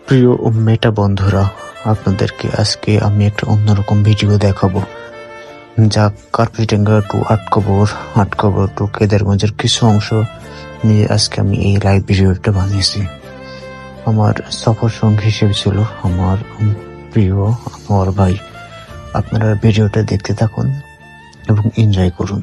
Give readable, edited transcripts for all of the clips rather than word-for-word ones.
প্রিয় মেটা বন্ধুরা, আপনাদেরকে আজকে আমি একটা অন্যরকম ভিডিও দেখাবো, যা কার্পিডাঙ্গা টু আটকবর টু কেদারগঞ্জের কিছু অংশ নিয়ে আজকে আমি এই লাইভ ভিডিওটা বানিয়েছি। আমার সফর সঙ্গী হিসেবে ছিল আমার প্রিয় আমার ভাই। আপনারা ভিডিওটা দেখতে থাকুন এবং এনজয় করুন।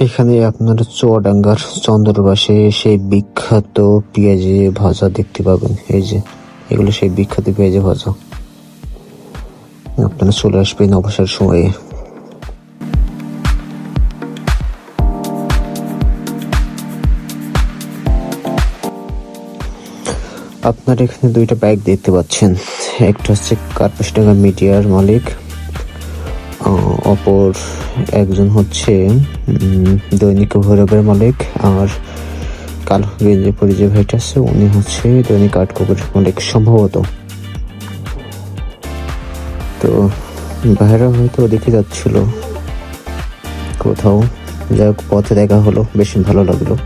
এখানে আপনারা চুয়াডাঙ্গার চন্দ্রবাসে সেই বিখ্যাত পেঁয়াজে ভাজা দেখতে পাবেন। এই যে এগুলো সেই বিখ্যাত পেঁয়াজে ভাজা। আপনারা চলে আসবেন অবসর সময়ে। আপনারা এখানে দুইটা বাইক দেখতে পাচ্ছেন, একটা হচ্ছে কার্পিডাঙ্গা মিডিয়ার মালিক, অপর একজন হচ্ছে দৈনিক ভৈরবের মালিক, আর কালো গেঞ্জি পরে যে ভাইটা আছে উনি হচ্ছে দৈনিক আটকবরের মালিক সম্ভবত। তো ভাইরা হয়তো ওদিকে যাচ্ছিল কোথাও, যাই হোক পথে দেখা হলো, বেশ ভালো লাগলো।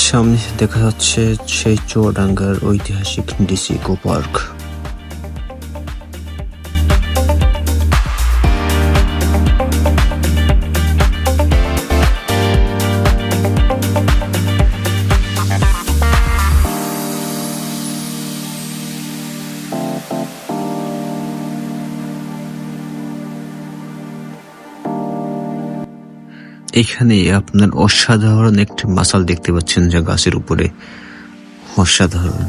সামনে দেখা যাচ্ছে সেই চুয়াডাঙ্গার ঐতিহাসিক ডিসি ইকো পার্ক। এখানে আপনার অসাধারণ একটি মাসাল দেখতে পাচ্ছেন, যা গাছের উপরে অসাধারণ।